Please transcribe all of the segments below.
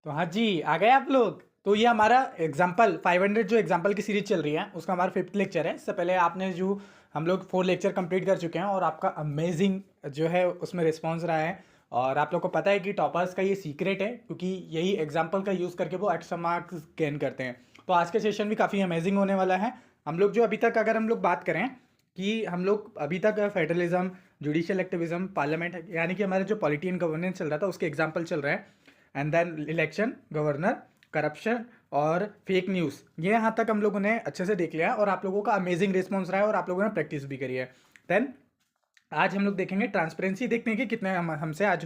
तो हाँ जी, आ गए आप लोग। तो ये हमारा एग्जाम्पल 500 जो एग्जाम्पल की सीरीज चल रही है उसका हमारा 5th लेक्चर है। इससे पहले आपने जो हम लोग 4 लेक्चर कंप्लीट कर चुके हैं और आपका अमेजिंग जो है उसमें रिस्पॉन्स रहा है। और आप लोग को पता है कि टॉपर्स का ये सीक्रेट है, क्योंकि यही एग्जाम्पल का यूज़ करके वो एक्स्ट्रा मार्क्स गेन करते हैं। तो आज का सेशन भी काफ़ी अमेजिंग होने वाला है। हम लोग जो अभी तक अगर हम लोग बात करें कि हम लोग अभी तक फेडरलिज्म, जुडिशियल एक्टिविज्म, पार्लियामेंट यानी कि हमारे जो पॉलिटियन गवर्नेंस चल रहा था उसके एग्जाम्पल चल रहे हैं। And then election, governor, corruption और फेक न्यूज़, ये यहाँ तक हम लोगों ने अच्छे से देख लिया है और आप लोगों का अमेजिंग रिस्पॉन्स रहा है और आप लोगों ने प्रैक्टिस भी करी है। देन आज हम लोग देखेंगे ट्रांसपेरेंसी, देखते हैं कि कितने हमसे आज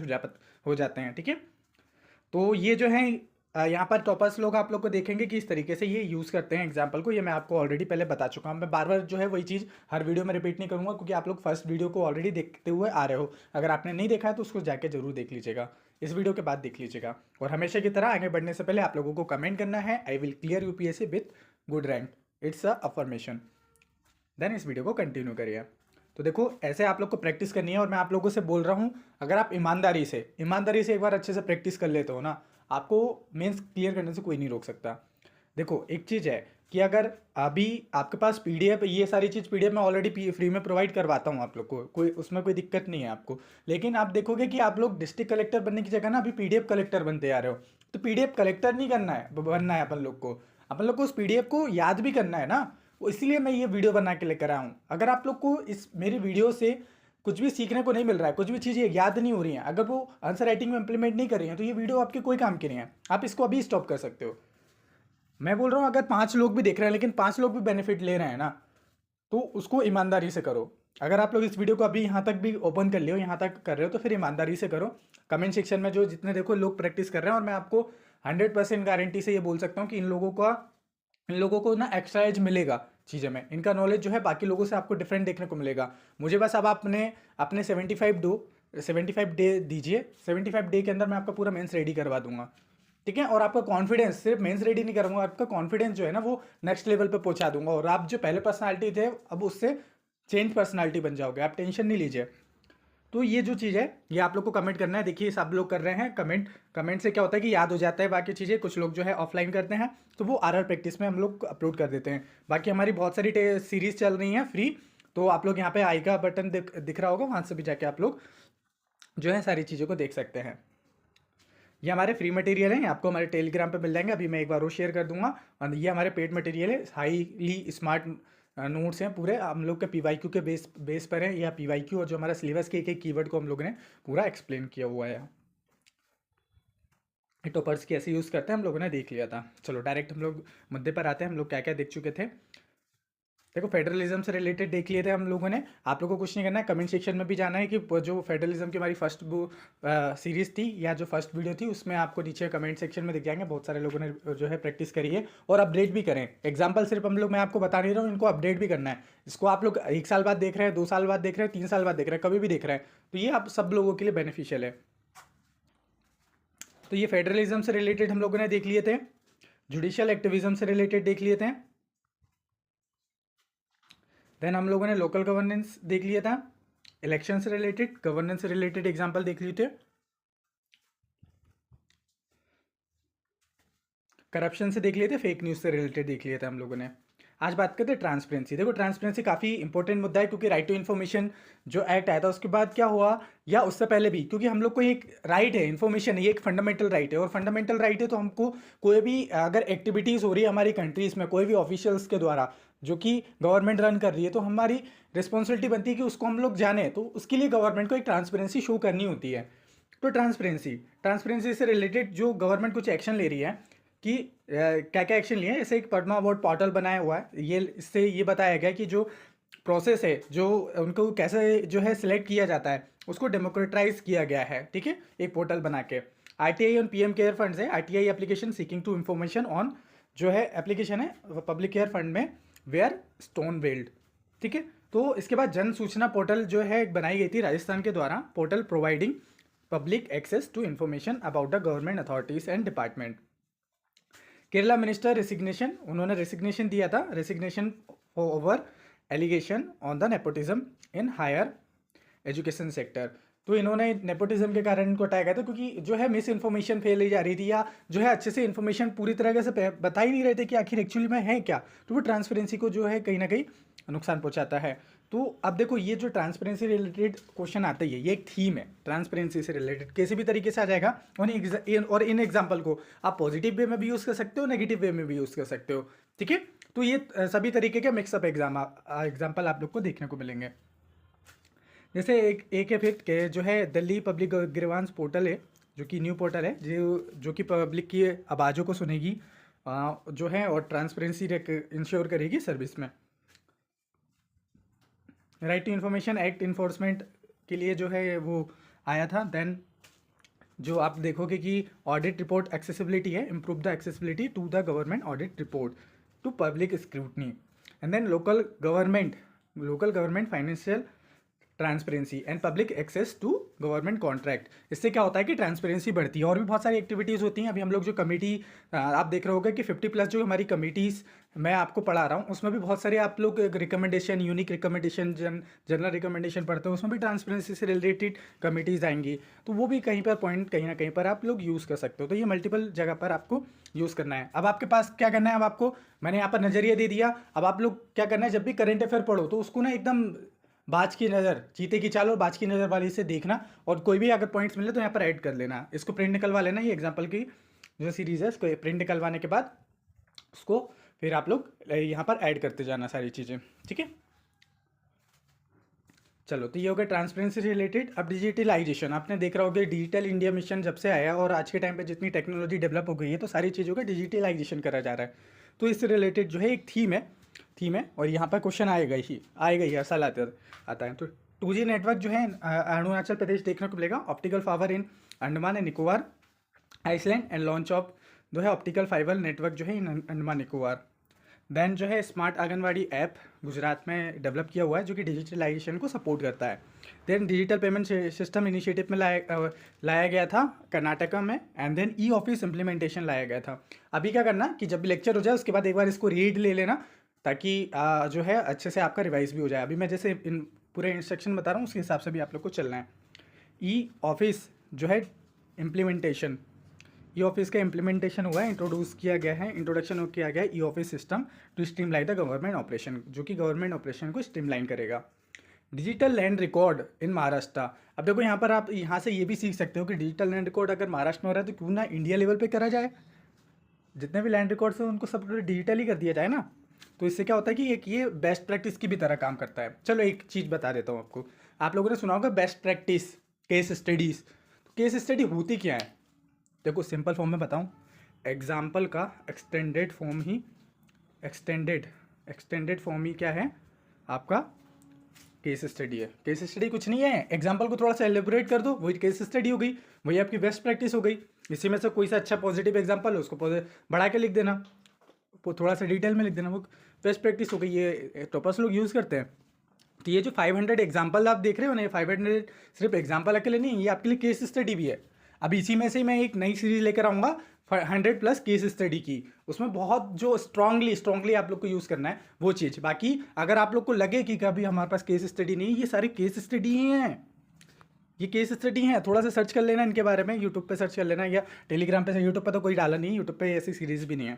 हो जाते हैं। ठीक है, तो ये जो है यहाँ पर टॉपर्स लोग आप लोग को देखेंगे कि इस तरीके से ये यूज़ करते हैं एग्जाम्पल को। ये मैं आपको ऑलरेडी पहले बता चुका हूँ। मैं बार बार जो है वही चीज़ हर वीडियो में रिपीट नहीं करूँगा, क्योंकि आप लोग फर्स्ट वीडियो को ऑलरेडी देखते हुए आ रहे हो। अगर आपने नहीं देखा है तो उसको जाके जरूर देख लीजिएगा, इस वीडियो के बाद देख लीजिएगा। और हमेशा की तरह आगे बढ़ने से पहले आप लोगों को कमेंट करना है, I will clear UPSC with good rank, it's a affirmation. Then इस वीडियो को कंटिन्यू करिए। तो देखो, ऐसे आप लोग को प्रैक्टिस करनी है और मैं आप लोगों से बोल रहा हूँ, अगर आप ईमानदारी से एक बार अच्छे से प्रैक्टिस कर लेते हो ना, आपको मेंस क्लियर करने से कोई नहीं रोक सकता। देखो, एक चीज़ है कि अगर अभी आपके पास पीडीएफ, ये सारी चीज़ पीडीएफ में ऑलरेडी फ्री में प्रोवाइड करवाता हूँ आप लोग को, कोई उसमें कोई दिक्कत नहीं है आपको। लेकिन आप देखोगे कि आप लोग डिस्ट्रिक्ट कलेक्टर बनने की जगह ना अभी पीडीएफ कलेक्टर बनते आ रहे हो। तो पीडीएफ कलेक्टर नहीं करना है, बनना है अपन लोग को उस पीडीएफ को याद भी करना है ना। वो इसलिए मैं ये वीडियो बना के लेकर आया हूँ। अगर आप लोग को इस मेरी वीडियो से कुछ भी सीखने को नहीं मिल रहा है, कुछ भी चीज़ें याद नहीं हो रही हैं, अगर वो आंसर राइटिंग में इंप्लीमेंट नहीं कर रही हैं, तो ये वीडियो आपके कोई काम की नहीं है। आप इसको अभी स्टॉप कर सकते हो। मैं बोल रहा हूँ, अगर 5 लोग भी देख रहे हैं लेकिन 5 लोग भी बेनिफिट ले रहे हैं ना, तो उसको ईमानदारी से करो। अगर आप लोग इस वीडियो को अभी यहाँ तक भी ओपन कर लियो, यहाँ तक कर रहे हो, तो फिर ईमानदारी से करो। कमेंट सेक्शन में जो जितने देखो लोग प्रैक्टिस कर रहे हैं, और मैं आपको 100% गारंटी से ये बोल सकता हूँ कि इन लोगों को ना एक्स्ट्रा एज मिलेगा चीज़ें में। इनका नॉलेज जो है बाकी लोगों से आपको डिफरेंट देखने को मिलेगा। मुझे बस अब आपने अपने 75 डे दीजिए। 75 डे के अंदर मैं आपका पूरा मेंस रेडी करवा दूंगा। ठीक है, और आपका कॉन्फिडेंस, सिर्फ मेंस रेडी नहीं करूंगा, आपका कॉन्फिडेंस जो है ना वो नेक्स्ट लेवल पे पहुंचा दूंगा। और आप जो पहले पर्सनालिटी थे, अब उससे चेंज पर्सनालिटी बन जाओगे। आप टेंशन नहीं लीजिए। तो ये जो चीज़ है, ये आप लोग को कमेंट करना है। देखिए, सब लोग कर रहे हैं कमेंट। कमेंट से क्या होता है कि याद हो जाता है बाकी चीज़ें। कुछ लोग जो है ऑफलाइन करते हैं, तो वो आरआर प्रैक्टिस में हम लोग अपलोड कर देते हैं। बाकी हमारी बहुत सारी सीरीज चल रही हैं फ्री, तो आप लोग यहाँ पे आई का बटन दिख रहा होगा, वहाँ से भी जाके आप लोग जो है सारी चीज़ों को देख सकते हैं। ये हमारे फ्री मटेरियल हैं, आपको हमारे टेलीग्राम पे मिल जाएंगे। अभी मैं एक बार वो शेयर कर दूंगा। और ये हमारे पेड मटेरियल है, हाईली स्मार्ट नोट्स हैं पूरे। हम लोग के पीवाईक्यू के बेस पर है, या पीवाईक्यू और जो हमारा सिलेबस के एक कीवर्ड को हम लोगों ने पूरा एक्सप्लेन किया हुआ है। टॉपर्स की ऐसे यूज़ करते हैं, हम लोगों ने देख लिया था। चलो डायरेक्ट हम लोग मुद्दे पर आते हैं। हम लोग क्या क्या देख चुके थे। देखो, फेडरलिज्म से रिलेटेड देख लिए थे हम लोगों ने। आप लोगों को कुछ नहीं करना है, कमेंट सेक्शन में भी जाना है कि जो फेडरलिज्म की हमारी फर्स्ट सीरीज थी या जो फर्स्ट वीडियो थी, उसमें आपको नीचे कमेंट सेक्शन में दिख जाएंगे। बहुत सारे लोगों ने जो है प्रैक्टिस करी है और अपडेट भी करें। एग्जाम्पल सिर्फ हम लोग, मैं आपको बता नहीं रहा हूँ, इनको अपडेट भी करना है। इसको आप लोग 1 साल बाद देख रहे हैं, 2 साल बाद देख रहे हैं, 3 साल बाद देख रहे हैं, कभी भी देख रहे हैं, तो ये आप सब लोगों के लिए बेनिफिशियल है। तो ये फेडरलिज्म से रिलेटेड हम लोगों ने देख लिए थे। जुडिशियल एक्टिविज्म से रिलेटेड देख लिए थे। देन हम लोगों ने लोकल गवर्नेंस देख लिया था। इलेक्शन से रिलेटेड, गवर्नेंस से रिलेटेड एग्जाम्पल देख लिए थे। करप्शन से देख लिए थे, फेक न्यूज़ से रिलेटेड देख लिया था हम लोगों ने। आज बात करते हैं ट्रांसपेरेंसी। देखो, ट्रांसपेरेंसी काफ़ी इंपॉर्टेंट मुद्दा है, क्योंकि राइट टू इन्फॉर्मेशन जो एक्ट आया था उसके बाद क्या हुआ, या उससे पहले भी, क्योंकि हम लोग को एक राइट है, इन्फॉर्मेशन, ये एक फंडामेंटल राइट है। और फंडामेंटल राइट है तो हमको कोई भी अगर एक्टिविटीज़ हो रही है हमारी कंट्रीज़ में, कोई भी ऑफिशियल्स के द्वारा जो कि गवर्नमेंट रन कर रही है, तो हमारी रिस्पॉन्सिबिलिटी बनती है कि उसको हम लोग जाने। तो उसके लिए गवर्नमेंट को एक ट्रांसपेरेंसी शो करनी होती है। तो ट्रांसपेरेंसी से रिलेटेड जो गवर्नमेंट कुछ एक्शन ले रही है कि क्या क्या एक्शन लिए हैं। जैसे एक पद्मा अवार्ड पोर्टल बनाया हुआ है, ये इससे ये बताया गया कि जो प्रोसेस है, जो उनको कैसे जो है सिलेक्ट किया जाता है, उसको डेमोक्रेटाइज किया गया है। ठीक है, एक पोर्टल बना के। RTI on PM care fund है, RTI application seeking to information on, जो है एप्लीकेशन है पब्लिक केयर फंड में, वेयर स्टोन वेल्ड। ठीक है, तो इसके बाद जन सूचना पोर्टल जो है बनाई गई थी राजस्थान के द्वारा, portal providing public access to information about the government authorities and department. Kerala minister resignation, उन्होंने रेसिग्नेशन दिया था, resignation over allegation on the nepotism in higher education sector. तो इन्होंने नेपोटिज्म के कारण इनको हटाया गया था, क्योंकि जो है मिस इन्फॉर्मेशन फैलाई जा रही थी, या जो है अच्छे से इन्फॉर्मेशन पूरी तरह से बता ही नहीं रहे थे कि आखिर एक्चुअली में है क्या। तो वो ट्रांसपेरेंसी को जो है कहीं ना कहीं नुकसान पहुंचाता है। तो अब देखो, ये जो ट्रांसपेरेंसी रिलेटेड क्वेश्चन आते ही है, ये एक थीम है ट्रांसपेरेंसी से रिलेटेड, किसी भी तरीके से आ जाएगा। और इन एग्जाम्पल को आप पॉजिटिव वे में भी यूज़ कर सकते हो, नेगेटिव वे में भी यूज़ कर सकते हो, ठीक है। तो ये सभी तरीके के मिक्सअप एग्जाम्पल आप लोग को देखने को मिलेंगे। जैसे एक है फिफ्थ के जो है दिल्ली पब्लिक ग्रीवांस पोर्टल है, जो कि न्यू पोर्टल है, जो कि पब्लिक की आवाज़ों को सुनेगी जो है, और ट्रांसपेरेंसी इंश्योर करेगी सर्विस में। Right to information act enforcement के लिए जो है वो आया था। देन जो आप देखोगे कि ऑडिट रिपोर्ट एक्सेसिबिलिटी है, improve the accessibility to the government audit report to public scrutiny. And then local government financial transparency and public access to government contract. इससे क्या होता है कि ट्रांसपेरेंसी बढ़ती है। और भी बहुत सारी एक्टिविटीज़ होती हैं। अभी हम लोग जो कमेटी आप देख रहे होगे कि 50+ जो हमारी कमेटीज़ मैं आपको पढ़ा रहा हूँ, उसमें भी बहुत सारे आप लोग recommendation, unique recommendation, general recommendation पढ़ते हो, उसमें भी ट्रांसपेरेंसी से रिलेटेड कमेटीज़ आएंगी। तो वो भी कहीं पर पॉइंट कहीं ना कहीं पर आप लोग यूज़ कर सकते हो। तो ये मल्टीपल जगह पर आपको यूज़ करना है। अब आपके पास क्या करना है, अब आपको मैंने यहाँ पर नज़रिया दे दिया। अब आप लोग क्या करना है, जब भी करंट अफेयर पढ़ो तो उसको ना एकदम बाज की नज़र, चीते की चाल और बाज की नज़र वाली से देखना, और कोई भी अगर पॉइंट्स मिले तो यहाँ पर ऐड कर लेना। इसको प्रिंट निकलवा लेना, ये एग्जांपल की जो सीरीज़ है इसको प्रिंट निकलवाने के बाद उसको फिर आप लोग यहाँ पर ऐड करते जाना सारी चीज़ें, ठीक है। चलो, तो ये हो गया ट्रांसपेरेंसी से रिलेटेड। अब डिजिटलाइजेशन, आपने देख रहा होगा डिजिटल इंडिया मिशन जब से आया और आज के टाइम पे जितनी टेक्नोलॉजी डेवलप हो गई है, तो सारी चीज़ों का डिजिटलाइजेशन करा जा रहा है। तो इससे रिलेटेड जो है एक थीम है और यहाँ पर क्वेश्चन आएगा ही हर साल आता है। तो 2G नेटवर्क जो है अरुणाचल प्रदेश देखने को मिलेगा। Optical fibre in Andaman and Nicobar island and launch of जो है ऑप्टिकल फाइबर नेटवर्क जो है इन अंडमान निकोबार। देन जो है स्मार्ट आंगनवाड़ी ऐप गुजरात में डेवलप किया हुआ है, जो कि डिजिटलाइजेशन को सपोर्ट करता है। Then digital payment system initiative में लाया गया था कर्नाटका में। And then e office implementation लाया गया था। अभी क्या करना कि जब लेक्चर हो जाए उसके बाद एक बार इसको रीड ले लेना, ताकि जो है अच्छे से आपका रिवाइज भी हो जाए। अभी मैं जैसे इन पूरे इंस्ट्रक्शन बता रहा हूँ उसके हिसाब से भी आप लोग को चलना है। ई ऑफिस जो है इम्प्लीमेंटेशन, ई ऑफिस का इम्प्लीमेंटेशन हुआ है, इंट्रोडक्शन किया गया है e office system to streamline the government operation, जो कि गवर्नमेंट ऑपरेशन को स्ट्रीमलाइन करेगा। Digital land record in Maharashtra. अब देखो यहाँ पर आप यहाँ से ये भी सीख सकते हो कि डिजिटल लैंड रिकॉर्ड अगर महाराष्ट्र में हो रहा है तो क्यों ना इंडिया लेवल पे करा जाए। जितने भी लैंड रिकॉर्ड्स हैं उनको सब डिजिटल ही कर दिया जाए ना। तो इससे क्या होता है कि एक ये बेस्ट प्रैक्टिस की भी तरह काम करता है। चलो एक चीज़ बता देता हूँ आपको। आप लोगों ने सुना होगा बेस्ट प्रैक्टिस केस स्टडीज़। तो केस स्टडी होती क्या है, देखो सिंपल फॉर्म में बताऊँ, एग्जाम्पल का एक्सटेंडेड फॉर्म ही क्या है आपका, केस स्टडी है। केस स्टडी कुछ नहीं है, एग्जाम्पल को थोड़ा सा एलिबोरेट कर दो, वही केस स्टडी हो गई, वही आपकी बेस्ट प्रैक्टिस हो गई। इसी में से कोई सा अच्छा पॉजिटिव एग्जाम्पल है उसको बढ़ा के लिख देना, थोड़ा सा डिटेल में लिख देना, वो बेस्ट प्रैक्टिस हो गई। ये टॉपर्स लोग यूज़ करते हैं। तो ये जो 500 एग्जाम्पल आप देख रहे हो ना, ये 500 सिर्फ एग्जाम्पल अकेले नहीं, ये आपके लिए केस स्टडी भी है। अब इसी में से मैं एक नई सीरीज लेकर आऊँगा 100+ केस स्टडी की। उसमें बहुत जो स्ट्रांगली आप लोग को यूज़ करना है वो चीज़। बाकी अगर आप लोग को लगे कि कभी हमारे पास केस स्टडी नहीं, ये सारे केस स्टडी ही हैं, ये केस स्टडी हैं। थोड़ा सा सर्च कर लेना इनके बारे में, यूट्यूब पे सर्च कर लेना या टेलीग्राम पे। यूट्यूब पे तो कोई डाला नहीं, यूट्यूब पे ऐसी सीरीज़ भी नहीं है,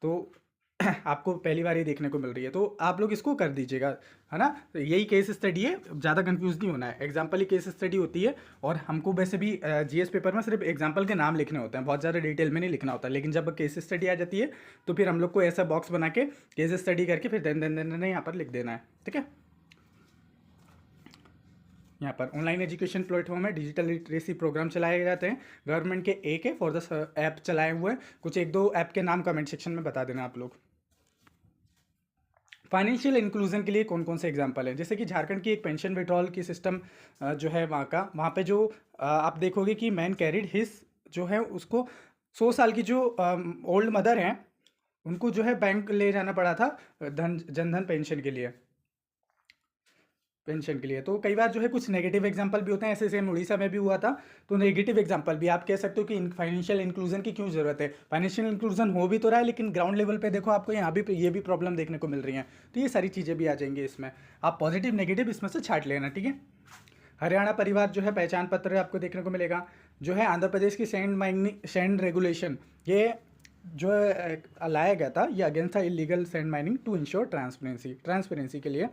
तो आपको पहली बार ही देखने को मिल रही है। तो आप लोग इसको कर दीजिएगा, है ना। तो यही केस स्टडी है, ज़्यादा कंफ्यूज नहीं होना है। एग्जाम्पल ही केस स्टडी होती है, और हमको वैसे भी जीएस पेपर में सिर्फ एग्जाम्पल के नाम लिखने होते हैं, बहुत ज़्यादा डिटेल में नहीं लिखना होता। लेकिन जब केस स्टडी आ जाती है तो फिर हम लोग को ऐसा बॉक्स बना के केस स्टडी करके फिर देन यहाँ पर लिख देना है, ठीक है। यहाँ पर ऑनलाइन एजुकेशन प्लेटफॉर्म है, डिजिटल लिटरेसी प्रोग्राम चलाए जाते हैं गवर्नमेंट के। एक है फॉर द ऐप चलाए हुए हैं, कुछ 1-2 ऐप के नाम कमेंट सेक्शन में बता देना आप लोग। फाइनेंशियल इंक्लूजन के लिए कौन कौन से एग्जांपल हैं, जैसे कि झारखंड की एक पेंशन विड्रॉल की सिस्टम जो है वहाँ पे जो आप देखोगे कि मैन कैरिड हिज जो है उसको 100 साल की जो ओल्ड मदर हैं उनको जो है बैंक ले जाना पड़ा था जनधन पेंशन के लिए। तो कई बार जो है कुछ नेगेटिव एग्जांपल भी होते हैं, ऐसे सेम उड़ीसा में भी हुआ था। तो नेगेटिव एग्जांपल भी आप कह सकते हो कि फाइनेंशियल इंक्लूजन की क्यों ज़रूरत है। फाइनेंशियल इंक्लूजन हो भी तो रहा है, लेकिन ग्राउंड लेवल पे देखो आपको यहाँ भी ये भी प्रॉब्लम देखने को मिल रही हैं। तो ये सारी चीज़ें भी आ जाएंगी इसमें, आप पॉजिटिव नेगेटिव इसमें से छाट लेना, ठीक है। हरियाणा परिवार जो है पहचान पत्र आपको देखने को मिलेगा। जो है आंध्र प्रदेश की सैंड रेगुलेशन, ये जो लाया गया था, ये अगेंस्ट था illegal sand mining to ensure transparency के लिए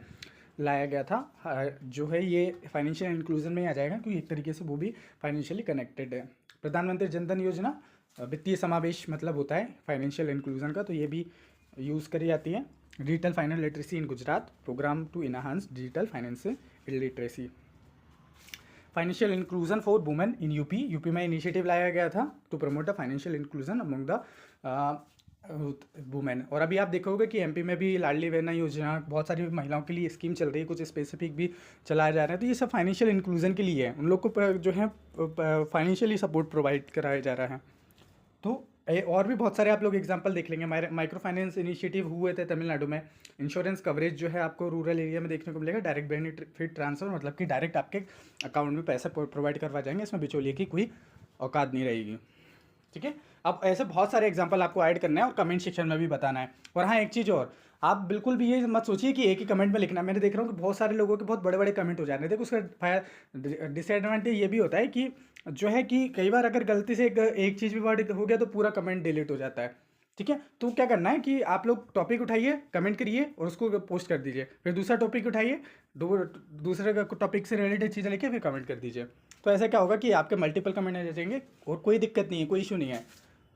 लाया गया था। जो है ये फाइनेंशियल इंक्लूजन में आ जाएगा, क्योंकि एक तरीके से वो भी फाइनेंशियली कनेक्टेड है। प्रधानमंत्री जनधन योजना वित्तीय समावेश मतलब होता है फाइनेंशियल इंक्लूजन का, तो ये भी यूज़ करी जाती है। Digital finance literacy in Gujarat, programme to enhance digital finance literacy. Financial inclusion for women in UP में इनिशिएटिव लाया गया था to promote the financial inclusion among the women. और अभी आप देखोगे कि एमपी में भी लाडली बहना योजना, बहुत सारी महिलाओं के लिए स्कीम चल रही है, कुछ स्पेसिफिक भी चलाए जा रहे हैं। तो ये सब फाइनेंशियल इंक्लूजन के लिए है, उन लोग को जो है फाइनेंशियली सपोर्ट प्रोवाइड कराया जा रहा है। तो और भी बहुत सारे आप लोग एग्जांपल देख लेंगे। माइक्रो फाइनेंस इनिशिएटिव हुए थे तमिलनाडु में। इंश्योरेंस कवरेज जो है आपको रूरल एरिया में देखने को मिलेगा। डायरेक्ट बेनिफिट ट्रांसफर, मतलब कि डायरेक्ट आपके अकाउंट में पैसा प्रोवाइड करवा जाएंगे, इसमें बिचौलिए की कोई औकात नहीं रहेगी। ठीक है, अब ऐसे बहुत सारे एग्जांपल आपको ऐड करना है और कमेंट सेक्शन में भी बताना है। और हाँ, एक चीज़ और, आप बिल्कुल भी ये मत सोचिए कि एक ही कमेंट में लिखना है। मैंने देख रहा हूँ कि बहुत सारे लोगों के बहुत बड़े बड़े कमेंट हो जा रहे हैं। देखो उसका डिसएडवांटेज ये भी होता है कि जो है कि कई बार अगर गलती से एक चीज़ भी वर्ड हो गया तो पूरा कमेंट डिलीट हो जाता है। ठीक है, तो क्या करना है कि आप लोग टॉपिक उठाइए, कमेंट करिए और उसको पोस्ट कर दीजिए। फिर दूसरा टॉपिक उठाइए, दूसरे टॉपिक से रिलेटेड चीज़ें लिखिए, फिर कमेंट कर दीजिए। तो ऐसा क्या होगा कि आपके मल्टीपल कमेंट आ जाएंगे और कोई दिक्कत नहीं है, कोई इशू नहीं है।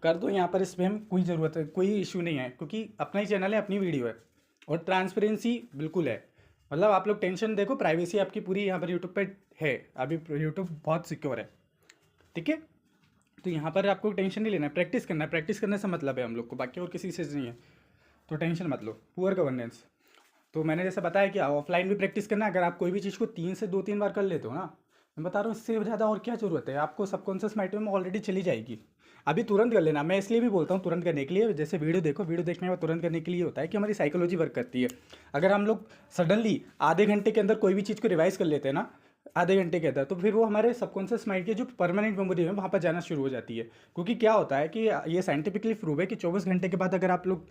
कर दो यहाँ पर स्पैम, कोई ज़रूरत है, कोई इशू नहीं है, क्योंकि अपना ही चैनल है, अपनी वीडियो है और ट्रांसपेरेंसी बिल्कुल है। मतलब आप लोग टेंशन देखो, प्राइवेसी आपकी पूरी यहाँ पर यूट्यूब पे है। अभी यूट्यूब बहुत सिक्योर है। ठीक है, तो यहाँ पर आपको टेंशन नहीं लेना है, प्रैक्टिस करना है। प्रैक्टिस करने से मतलब है हम लोग को, बाकी और किसी से नहीं है, तो टेंशन मत लो। पुअर गवर्नेंस, तो मैंने जैसे बताया कि ऑफलाइन भी प्रैक्टिस करना है। अगर आप कोई भी चीज़ को 3 से 2-3 बार कर लेते हो ना, मैं बता रहा हूँ, इससे ज़्यादा और क्या ज़रूरत है। आपको सबकॉन्शियस माइंड में ऑलरेडी चली जाएगी। अभी तुरंत कर लेना, मैं इसलिए भी बोलता हूँ तुरंत करने के लिए। जैसे वीडियो देखो, वीडियो देखने के बाद तुरंत करने के लिए होता है कि हमारी साइकोलॉजी वर्क करती है। अगर हम लोग सडनली आधे घंटे के अंदर कोई भी चीज़ को रिवाइज कर लेते हैं ना, आधे घंटे के अंदर, तो फिर वो हमारे सबकॉन्शियस माइंड की जो परमानेंट मेमोरी है वहाँ पर जाना शुरू हो जाती है। क्योंकि क्या होता है कि ये साइंटिफिकली प्रूव है कि 24 घंटे के बाद अगर आप लोग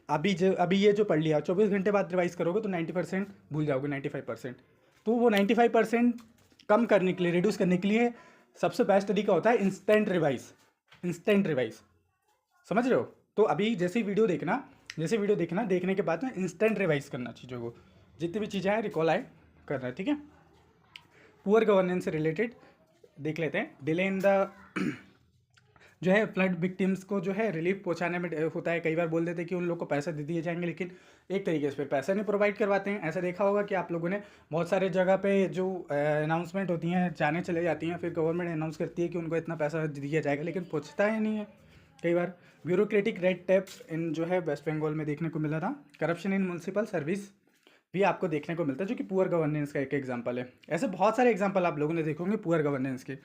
अभी ये जो पढ़ लिया 24 घंटे बाद रिवाइज करोगे तो 90% भूल जाओगे, 95%। तो वो 95% कम करने के लिए, रिड्यूस करने के लिए सबसे बेस्ट तरीका होता है इंस्टेंट रिवाइज। इंस्टेंट रिवाइज, समझ रहे हो? तो अभी जैसे वीडियो देखना, देखने के बाद में इंस्टेंट रिवाइज करना चीज़ों को, जितनी भी चीज़ें हैं रिकॉल आए करना है। ठीक है, पुअर गवर्नेंस से रिलेटेड देख लेते हैं। डिले इन द जो है फ्लड विक्टिम्स को जो है रिलीफ पहुंचाने में होता है। कई बार बोल देते हैं कि उन लोग को पैसा दे दिए जाएंगे, लेकिन एक तरीके से फिर पैसा नहीं प्रोवाइड करवाते हैं। ऐसा देखा होगा कि आप लोगों ने बहुत सारे जगह पे जो अनाउंसमेंट होती हैं जाने चले जाती हैं, फिर गवर्नमेंट अनाउंस करती है कि उनको इतना पैसा दिया जाएगा, लेकिन पहुँचता है नहीं है। कई बार ब्यूरोक्रेटिक रेड टेप इन जो है वेस्ट बंगाल में देखने को मिला था। करप्शन इन म्यूनसिपल सर्विस भी आपको देखने को मिलता है, जो कि पुअर गवर्नेंस का एक एग्जांपल है। ऐसे बहुत सारे एग्जांपल आप लोगों ने देखोगे पुअर गवर्नेंस के।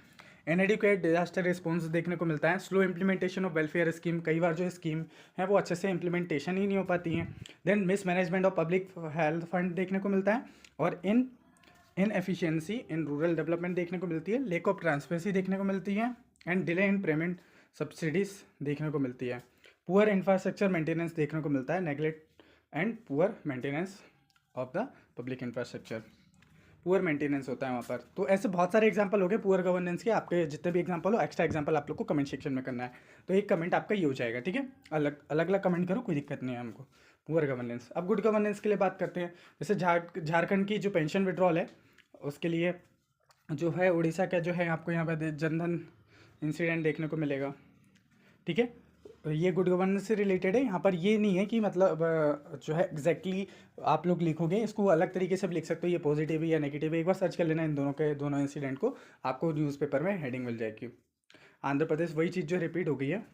इनएडिक्वेट डिजास्टर रिस्पॉन्स देखने को मिलता है। Slow implementation of welfare scheme, कई बार जो स्कीम है वो अच्छे से इम्प्लीमेंटेशन ही नहीं हो पाती हैं। Then mismanagement of public health fund देखने को मिलता है। और inefficiency in rural development देखने को मिलती है। लैक ऑफ ट्रांसपेरेंसी देखने को मिलती है। And delay in payment subsidies देखने को मिलती है। पुअर इंफ्रास्ट्रक्चर मेंटेनेंस देखने को मिलता है। Neglect and poor maintenance of the public infrastructure, poor maintenance होता है वहाँ पर। तो ऐसे बहुत सारे एग्जांपल हो गए पुअर गवर्नेंस के। आपके जितने भी एग्जांपल हो, एक्स्ट्रा एग्जांपल आप लोग को कमेंट सेक्शन में करना है, तो एक कमेंट आपका ये हो जाएगा। ठीक है, अलग अलग कमेंट करो, कोई दिक्कत नहीं है हमको। Poor governance. अब गुड गवर्नेंस के लिए बात करते हैं। जैसे झारखंड की जो पेंशन विड्रॉल है, उसके लिए जो है उड़ीसा का जो है आपको यहाँ पर जनधन इंसिडेंट देखने को मिलेगा। ठीक है, ये गुड गवर्नेंस से रिलेटेड है। यहाँ पर ये नहीं है कि मतलब जो है एग्जैक्टली आप लोग लिखोगे, इसको अलग तरीके से भी लिख सकते हो, ये पॉजिटिव है या नेगेटिव है। एक बार सर्च कर लेना इन दोनों इंसिडेंट को, आपको न्यूज़पेपर में हेडिंग मिल जाएगी। आंध्र प्रदेश वही चीज़ जो रिपीट हो गई है।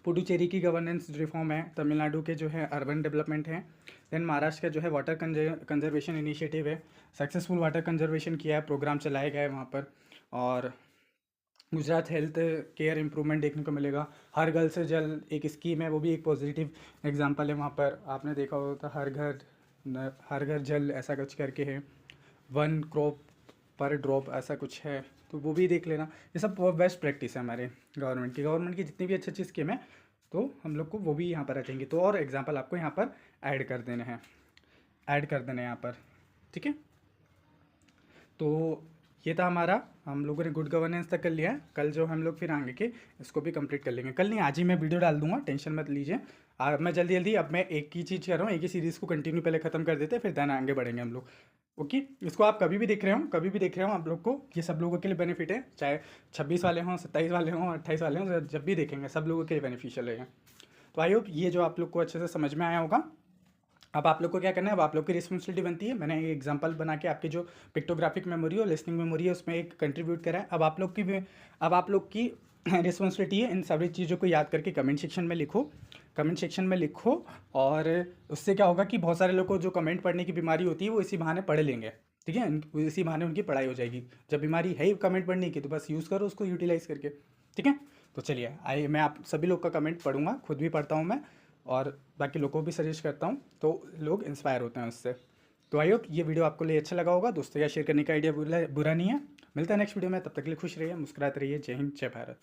पुडुचेरी की गवर्नेंस रिफॉर्म है। तमिलनाडु के जो है अर्बन डेवलपमेंट है। देन महाराष्ट्र का जो है वाटर कंजर्वेशन इनिशिएटिव है। सक्सेसफुल वाटर कंजर्वेशन किया है, प्रोग्राम चलाया गया है वहाँ पर। और गुजरात हेल्थ केयर इम्प्रूवमेंट देखने को मिलेगा। हर घर से जल एक स्कीम है, वो भी एक पॉजिटिव एग्जांपल है। वहाँ पर आपने देखा होगा हर घर जल ऐसा कुछ करके है। 1 क्रॉप पर ड्रॉप ऐसा कुछ है, तो वो भी देख लेना। ये सब बेस्ट प्रैक्टिस है हमारे गवर्नमेंट की जितनी भी अच्छी अच्छी स्कीम है, तो हम लोग को वो भी यहाँ पर रखेंगे। तो और एग्जाम्पल आपको यहाँ पर ऐड कर देने हैं यहाँ पर। ठीक है, तो ये था हमारा, हम लोगों ने गुड गवर्नेंस तक कर लिया है। कल जो हम लोग फिर आगे के इसको भी कंप्लीट कर लेंगे। कल नहीं, आज ही मैं वीडियो डाल दूंगा, टेंशन मत लीजिए। मैं जल्दी जल्दी, अब मैं एक ही चीज़ कर रहा हूँ, एक ही सीरीज़ को कंटिन्यू पहले ख़त्म कर देते, फिर देन आगे बढ़ेंगे हम लोग। ओके, इसको आप कभी भी देख रहे हो, कभी भी देख रहे हो, आप लोग को ये सब लोगों के लिए बेनिफिट है, चाहे 26 वाले हों, 27 वाले हों, 28 वाले हों, जब भी देखेंगे सब लोगों के लिए बेनिफिशियल है। तो आई होप ये जो आप लोग को अच्छे से समझ में आया होगा। अब आप लोग को क्या करना है, अब आप लोग की रिस्पॉन्सिबिलिटी बनती है, मैंने एक एग्जांपल बना के आपकी जो पिक्टोग्राफिक मेमोरी और लिसनिंग मेमोरी है उसमें एक कंट्रीब्यूट करा है। अब आप लोग की रिस्पॉन्सिबिलिटी है इन सभी चीज़ों को याद करके कमेंट सेक्शन में लिखो, कमेंट सेक्शन में लिखो। और उससे क्या होगा कि बहुत सारे लोग को जो कमेंट पढ़ने की बीमारी होती है वो इसी बहाने पढ़ लेंगे, ठीक है, इसी बहाने उनकी पढ़ाई हो जाएगी। जब बीमारी है ही कमेंट पढ़ने की तो बस यूज़ करो उसको यूटिलाइज करके, ठीक है। तो चलिए मैं आप सभी लोग का कमेंट पढ़ूंगा, खुद भी पढ़ता हूँ मैं, और बाकी लोगों को भी सजेस्ट करता हूँ, तो लोग इंस्पायर होते हैं उससे। तो आई होप ये वीडियो आपको लिए अच्छा लगा होगा। दोस्तों या शेयर करने का आइडिया बुरा नहीं है। मिलता है नेक्स्ट वीडियो में, तब तक के लिए खुश रहिए, मुस्कुराते रहिए। जय हिंद, जय भारत।